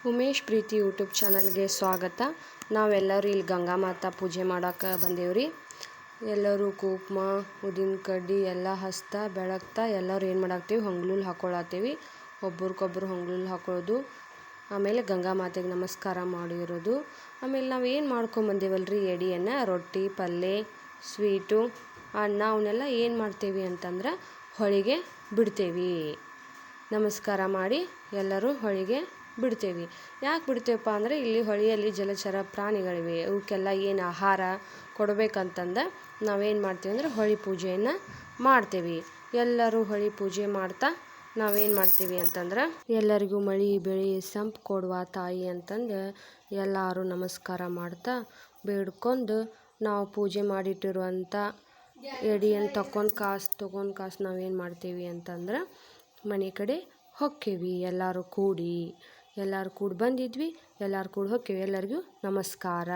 ಉಮೇಶ್ ಪ್ರೀತಿ YouTube ಚಾನಲ್ಗೆ ಸ್ವಾಗತ. ನಾವೆಲ್ಲರೂ ಇಲ್ಲಿ ಗಂಗಾ ಮಾತಾ ಪೂಜೆ ಮಾಡೋಕೆ ಬಂದೇವ್ರಿ. ಎಲ್ಲರೂ ಕುಂಕುಮ ಉದಿನ ಕಡ್ಡಿ ಎಲ್ಲ ಹಚ್ತಾ ಬೆಳಗ್ತಾ ಎಲ್ಲರೂ ಏನು ಮಾಡಾಕ್ತೀವಿ, ಹೊಂಗ್ಲುಲ್ ಹಾಕ್ಕೊಳತ್ತೀವಿ. ಒಬ್ರಿಗೊಬ್ರು ಹೊಂಗ್ಲುಲ್ ಹಾಕೊಳ್ಳೋದು, ಆಮೇಲೆ ಗಂಗಾ ಮಾತೆಗೆ ನಮಸ್ಕಾರ ಮಾಡಿರೋದು. ಆಮೇಲೆ ನಾವು ಏನು ಮಾಡ್ಕೊಂಬಂದೇವಲ್ರಿ, ಎಡಿಯನ್ನು ರೊಟ್ಟಿ ಪಲ್ಯ ಸ್ವೀಟು ಅನ್ನ ಅವನ್ನೆಲ್ಲ ಏನು ಮಾಡ್ತೇವೆ ಅಂತಂದ್ರೆ ಹೊಳಿಗೆ ಬಿಡ್ತೇವೆ. ನಮಸ್ಕಾರ ಮಾಡಿ ಎಲ್ಲರೂ ಹೊಳಿಗೆ ಬಿಡ್ತೇವೆ. ಯಾಕೆ ಬಿಡ್ತೇವಪ್ಪ ಅಂದರೆ ಇಲ್ಲಿ ಹೊಳೆಯಲ್ಲಿ ಜಲಚರ ಪ್ರಾಣಿಗಳಿವೆ, ಅವಕ್ಕೆಲ್ಲ ಏನು ಆಹಾರ ಕೊಡಬೇಕಂತಂದು ನಾವೇನು ಮಾಡ್ತೀವಿ ಅಂದರೆ ಹೊಳೆ ಪೂಜೆಯನ್ನು ಮಾಡ್ತೇವೆ. ಎಲ್ಲರೂ ಹೊಳೆ ಪೂಜೆ ಮಾಡ್ತಾ ನಾವೇನು ಮಾಡ್ತೀವಿ ಅಂತಂದ್ರೆ ಎಲ್ಲರಿಗೂ ಮಳೆ ಬೆಳೆ ಸಂಪು ಕೊಡುವ ತಾಯಿ ಅಂತಂದು ಎಲ್ಲರೂ ನಮಸ್ಕಾರ ಮಾಡ್ತಾ ಬೇಡ್ಕೊಂಡು ನಾವು ಪೂಜೆ ಮಾಡಿಟ್ಟಿರುವಂಥ ಎಡಿಯನ್ನು ತೊಗೊಂಡು ಕಾಸು ನಾವೇನು ಮಾಡ್ತೀವಿ ಅಂತಂದ್ರೆ ಮನೆ ಕಡೆ ಹೊಕ್ಕೇವಿ. ಎಲ್ಲರೂ ಕೂಡಿ ಬಂದಿದ್ವಿ, ಎಲ್ಲರೂ ಕೂಡಿ ಹೊಕ್ಕೇವಿ. ಎಲ್ಲರಿಗೂ ನಮಸ್ಕಾರ.